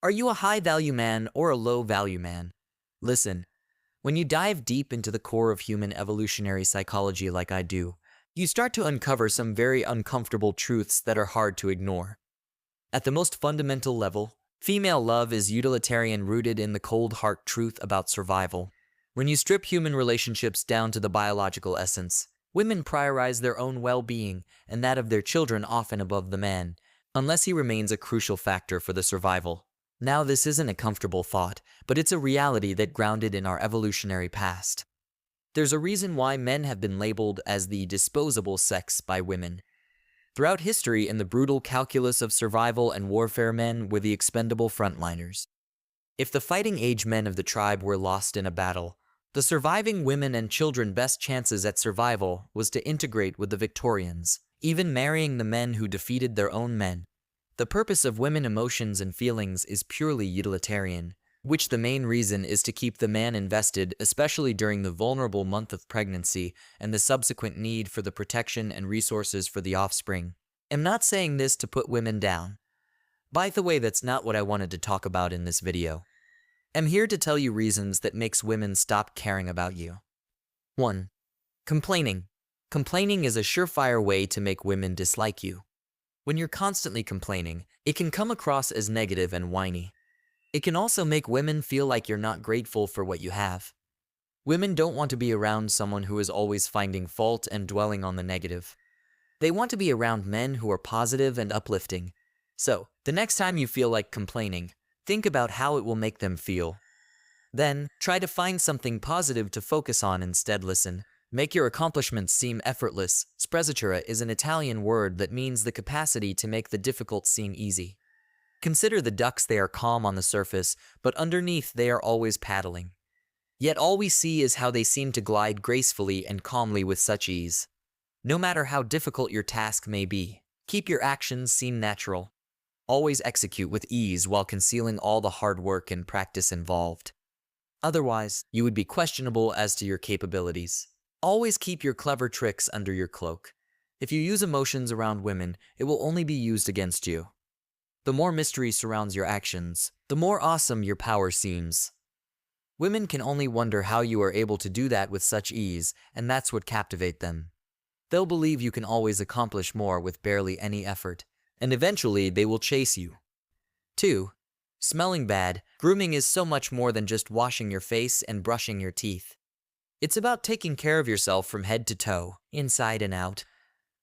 Are you a high-value man or a low-value man? Listen, when you dive deep into the core of human evolutionary psychology like I do, you start to uncover some very uncomfortable truths that are hard to ignore. At the most fundamental level, female love is utilitarian, rooted in the cold hard truth about survival. When you strip human relationships down to the biological essence, women prioritize their own well-being and that of their children often above the man, unless he remains a crucial factor for the survival. Now, this isn't a comfortable thought, but it's a reality that grounded in our evolutionary past. There's a reason why men have been labeled as the disposable sex by women. Throughout history, in the brutal calculus of survival and warfare, men were the expendable frontliners. If the fighting-age men of the tribe were lost in a battle, the surviving women and children best chances at survival was to integrate with the victorians, even marrying the men who defeated their own men. The purpose of women emotions and feelings is purely utilitarian, which the main reason is to keep the man invested, especially during the vulnerable month of pregnancy and the subsequent need for the protection and resources for the offspring. I'm not saying this to put women down. By the way, that's not what I wanted to talk about in this video. I'm here to tell you reasons that makes women stop caring about you. 1. Complaining. Complaining is a surefire way to make women dislike you. When you're constantly complaining, it can come across as negative and whiny. It can also make women feel like you're not grateful for what you have. Women don't want to be around someone who is always finding fault and dwelling on the negative. They want to be around men who are positive and uplifting. So, the next time you feel like complaining, think about how it will make them feel. Then, try to find something positive to focus on instead. Listen. Make your accomplishments seem effortless. Sprezzatura is an Italian word that means the capacity to make the difficult seem easy. Consider the ducks. They are calm on the surface, but underneath they are always paddling. Yet all we see is how they seem to glide gracefully and calmly with such ease. No matter how difficult your task may be, keep your actions seem natural. Always execute with ease while concealing all the hard work and practice involved. Otherwise, you would be questionable as to your capabilities. Always keep your clever tricks under your cloak. If you use emotions around women, it will only be used against you. The more mystery surrounds your actions, the more awesome your power seems. Women can only wonder how you are able to do that with such ease, and that's what captivates them. They'll believe you can always accomplish more with barely any effort, and eventually they will chase you. 2. Smelling bad. Grooming is so much more than just washing your face and brushing your teeth. It's about taking care of yourself from head to toe, inside and out.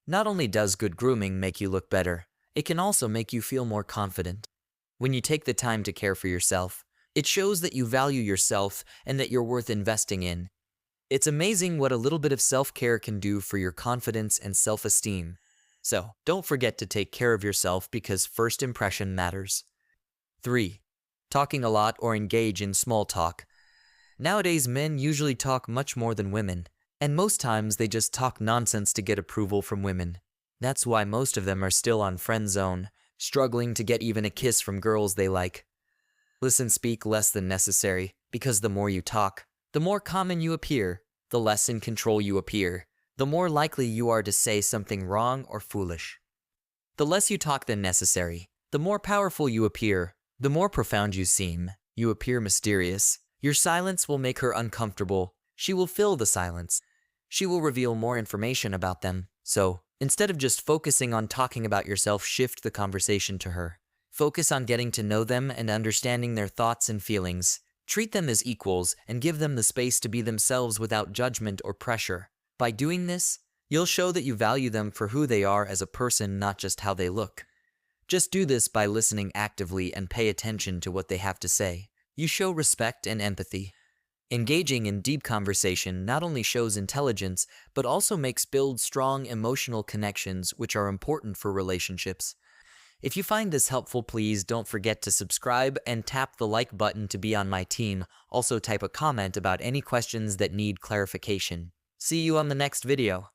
Not only does good grooming make you look better, it can also make you feel more confident. When you take the time to care for yourself, it shows that you value yourself and that you're worth investing in. It's amazing what a little bit of self-care can do for your confidence and self-esteem. So, don't forget to take care of yourself because first impression matters. 3. Talking a lot or engage in small talk. Nowadays, men usually talk much more than women, and most times they just talk nonsense to get approval from women. That's why most of them are still on friend zone, struggling to get even a kiss from girls they like. Listen, speak less than necessary, because the more you talk, the more common you appear, the less in control you appear, the more likely you are to say something wrong or foolish. The less you talk than necessary, the more powerful you appear, the more profound you seem. You appear mysterious. Your silence will make her uncomfortable. She will fill the silence. She will reveal more information about them. So, instead of just focusing on talking about yourself, shift the conversation to her. Focus on getting to know them and understanding their thoughts and feelings. Treat them as equals and give them the space to be themselves without judgment or pressure. By doing this, you'll show that you value them for who they are as a person, not just how they look. Just do this by listening actively and pay attention to what they have to say. You show respect and empathy. Engaging in deep conversation not only shows intelligence, but also makes build strong emotional connections, which are important for relationships. If you find this helpful, please don't forget to subscribe and tap the like button to be on my team. Also type a comment about any questions that need clarification. See you on the next video.